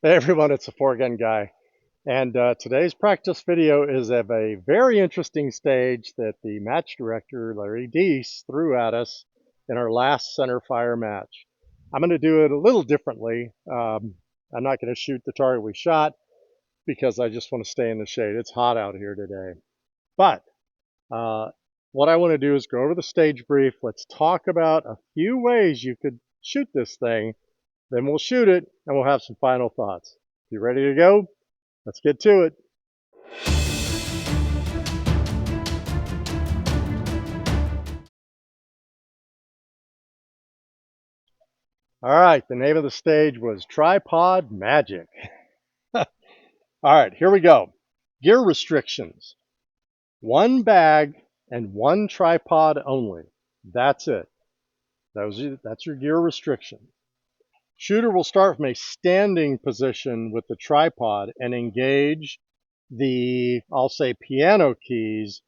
Hey everyone, it's the Four Gun Guy, and today's practice video is of a very interesting stage that the match director, Larry Deese, threw at us in our last center fire match. I'm going to do it a little differently. I'm not going to shoot the target we shot because I just want to stay in the shade. It's hot out here today. But uh, what I want to do is go over the stage brief. Let's talk about a few ways you could shoot this thing. Then we'll shoot it and we'll have some final thoughts. You ready to go? Let's get to it. All right, the name of the stage was Tripod Magic. All right, here we go. Gear restrictions. One bag and one tripod only. That's it. That's your gear restriction. Shooter will start from a standing position with the tripod and engage the, I'll say, piano keys,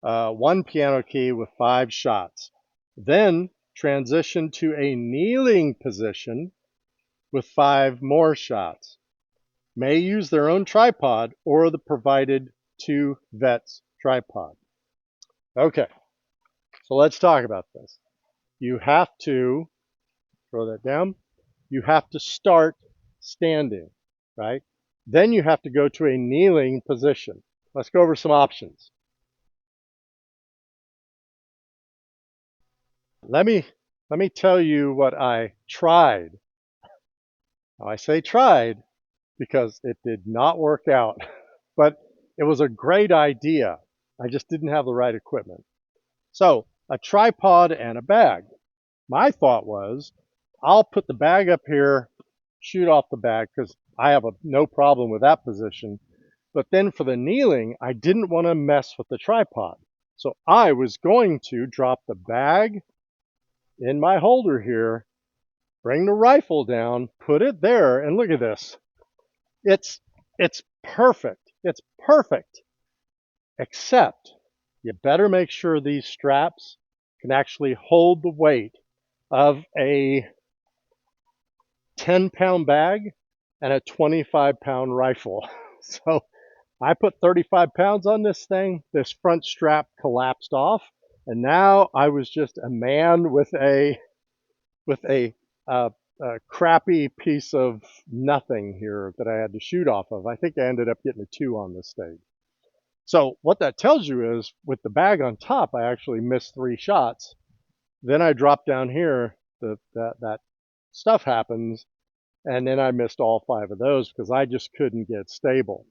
one piano key with 5 shots. Then transition to a kneeling position with 5 more shots. May use their own tripod or the provided 2 vets tripod. Okay, so let's talk about this. You have to, throw that down, you have to start standing, right? Then you have to go to a kneeling position. Let's go over some options. Let me tell you what I tried. Now, I say tried because it did not work out, but it was a great idea. I just didn't have the right equipment. So, a tripod and a bag. My thought was, I'll put the bag up here, shoot off the bag because I have no problem with that position. But then for the kneeling, I didn't want to mess with the tripod. So I was going to drop the bag in my holder here, bring the rifle down, put it there, and look at this. It's perfect. It's perfect. Except you better make sure these straps can actually hold the weight of a 10-pound bag and a 25-pound rifle. So I put 35 pounds on this thing. This front strap collapsed off, and now I was just a man with a crappy piece of nothing here that I had to shoot off of. I think I ended up getting a 2 on this stage. So what that tells you is with the bag on top, I actually missed 3 shots. Then I drop down here, that stuff happens, and then I missed all 5 of those because I just couldn't get stable.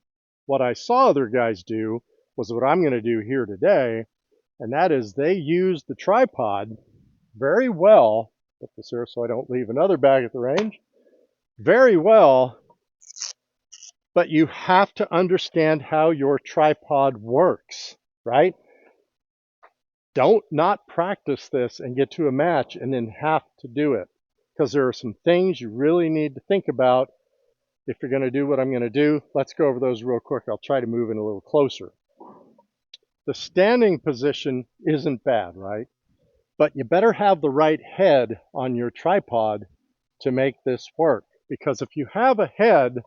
What I saw other guys do was what I'm going to do here today, and that is they use the tripod very well. Put this here so I don't leave another bag at the range. Very well, but you have to understand how your tripod works, right? Don't not practice this and get to a match and then have to do it, because there are some things you really need to think about if you're going to do what I'm going to do. Let's go over those real quick. I'll try to move in a little closer. The standing position isn't bad, right? But you better have the right head on your tripod to make this work. Because if you have a head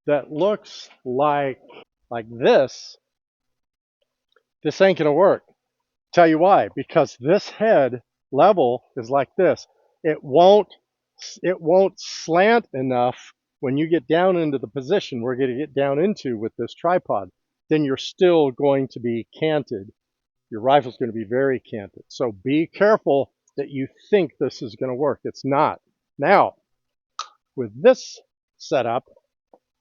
that looks like this ain't going to work. Tell you why. Because this head level is like this. It won't slant enough when you get down into the position we're going to get down into with this tripod. Then you're still going to be canted. Your rifle's going to be very canted. So be careful that you think this is going to work. It's not. Now, with this setup,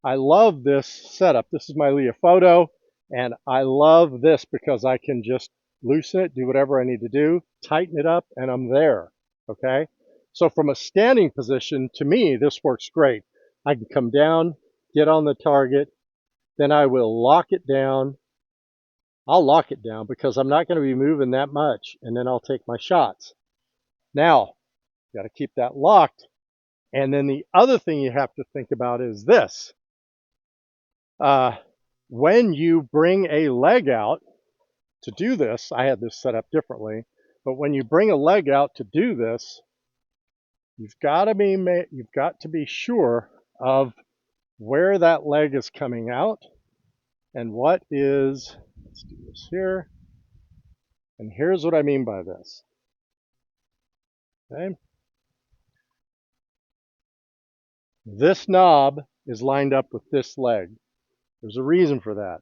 I love this setup. This is my Leofoto, and I love this because I can just loosen it, do whatever I need to do, tighten it up, and I'm there, okay? So from a standing position, to me, this works great. I can come down, get on the target, then I will lock it down. I'll lock it down because I'm not going to be moving that much, and then I'll take my shots. Now, you got to keep that locked. And then the other thing you have to think about is this. When you bring a leg out to do this, I had this set up differently, but when you bring a leg out to do this, you've got to be sure of where that leg is coming out and what is, let's do this here. And here's what I mean by this. Okay. This knob is lined up with this leg. There's a reason for that,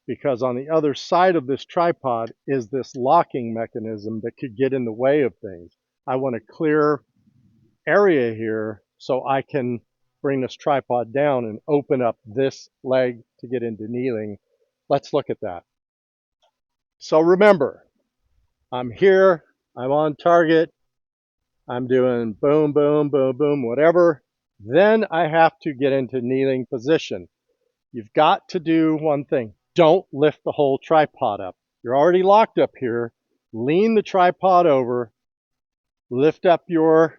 because on the other side of this tripod is this locking mechanism that could get in the way of things. I want a clear area here so I can bring this tripod down and open up this leg to get into kneeling. Let's look at that. So remember, I'm here, I'm on target, I'm doing boom, boom, boom, boom, whatever. Then I have to get into kneeling position. You've got to do one thing. Don't lift the whole tripod up. You're already locked up here. Lean the tripod over, lift up your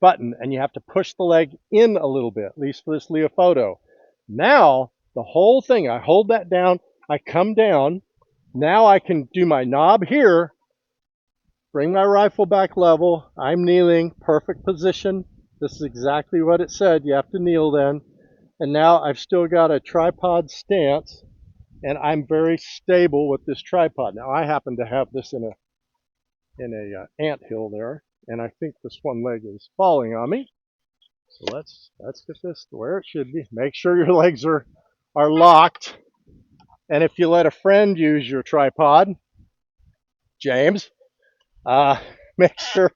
button, and you have to push the leg in a little bit, at least for this Leophoto. Now, the whole thing, I hold that down, I come down. Now I can do my knob here, bring my rifle back level. I'm kneeling, perfect position. This is exactly what it said. You have to kneel then. And now I've still got a tripod stance, and I'm very stable with this tripod. Now I happen to have this in a ant hill there, and I think this one leg is falling on me. So let's get this to where it should be. Make sure your legs are locked. And if you let a friend use your tripod, James, make sure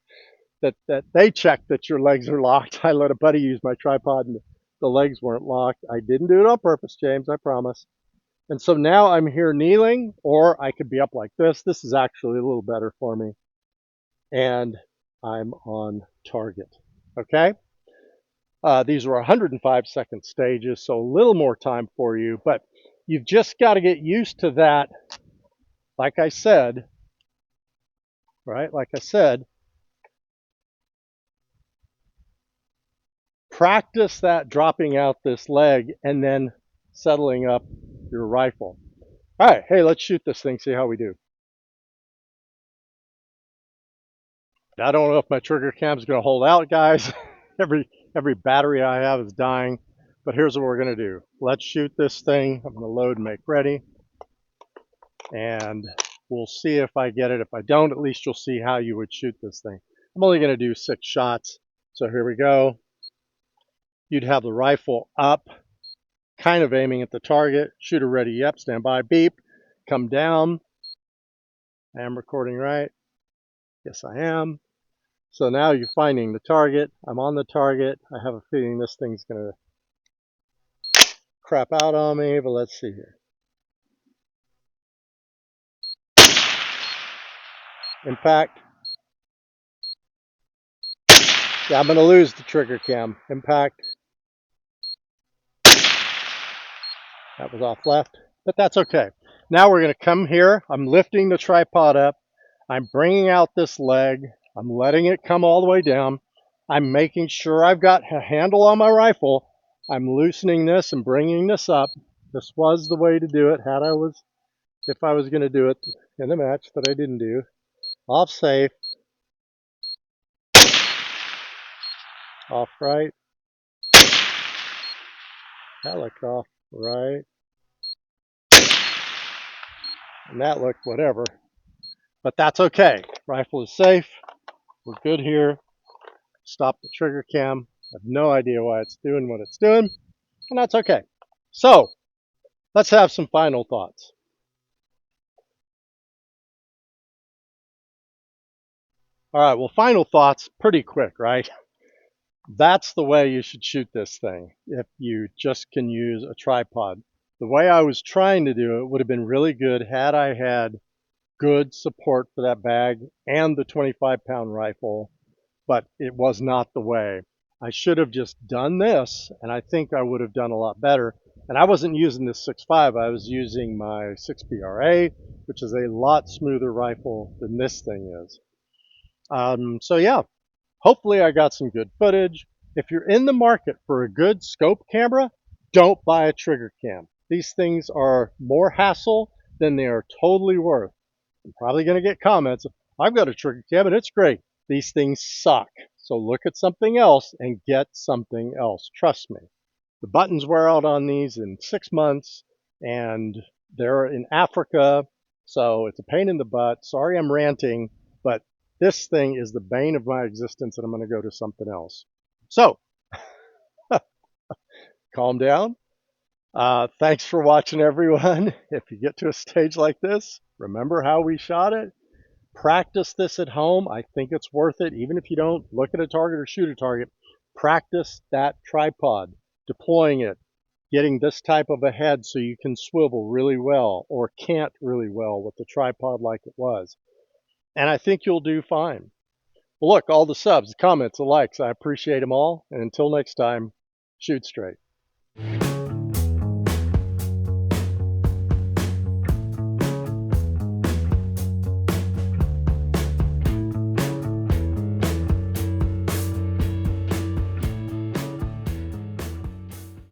that they check that your legs are locked. I let a buddy use my tripod and the legs weren't locked. I didn't do it on purpose, James, I promise. And so now I'm here kneeling, or I could be up like this. This is actually a little better for me. And I'm on target. Okay? These were 105-second stages, so a little more time for you, but you've just got to get used to that. Like I said, right? Like I said, practice that dropping out this leg and then settling up your rifle. All right, hey, let's shoot this thing, see how we do. I don't know if my trigger cam is going to hold out, guys. every battery I have is dying, but here's what we're going to do. Let's shoot this thing. I'm going to load and make ready, and we'll see if I get it. If I don't, at least you'll see how you would shoot this thing. I'm only going to do 6 shots, so here we go. You'd have the rifle up, kind of aiming at the target. Shooter ready, yep, stand by, beep. Come down. I am recording right. Yes, I am. So now you're finding the target. I'm on the target. I have a feeling this thing's going to crap out on me, but let's see here. Impact. Yeah, I'm going to lose the trigger cam. Impact. That was off left, but that's okay. Now we're going to come here. I'm lifting the tripod up. I'm bringing out this leg. I'm letting it come all the way down. I'm making sure I've got a handle on my rifle. I'm loosening this and bringing this up. This was the way to do it if I was going to do it in the match that I didn't do. Off safe. Off right. That looked off right. And that looked whatever. But that's okay. Rifle is safe. We're good here. Stop the trigger cam. I have no idea why it's doing what it's doing. And that's okay. So, let's have some final thoughts. All right, well, final thoughts, pretty quick, right? That's the way you should shoot this thing if you just can use a tripod. The way I was trying to do it would have been really good had I had good support for that bag and the 25-pound rifle, but it was not the way. I should have just done this, and I think I would have done a lot better. And I wasn't using this 6.5, I was using my 6 PRA, which is a lot smoother rifle than this thing is. So yeah, hopefully I got some good footage. If you're in the market for a good scope camera, don't buy a trigger cam. These things are more hassle than they are totally worth. I'm probably going to get comments. I've got a trigger cam and it's great. These things suck. So look at something else and get something else. Trust me. The buttons wear out on these in 6 months, and they're in Africa, so it's a pain in the butt. Sorry I'm ranting, but this thing is the bane of my existence, and I'm going to go to something else. So, calm down. Thanks for watching, everyone. If you get to a stage like this, remember how we shot it. Practice this at home. I think it's worth it. Even if you don't look at a target or shoot a target, practice that tripod, deploying it, getting this type of a head so you can swivel really well or can't really well with the tripod like it was. And I think you'll do fine. Well, look, all the subs, the comments, the likes, I appreciate them all. And until next time, shoot straight.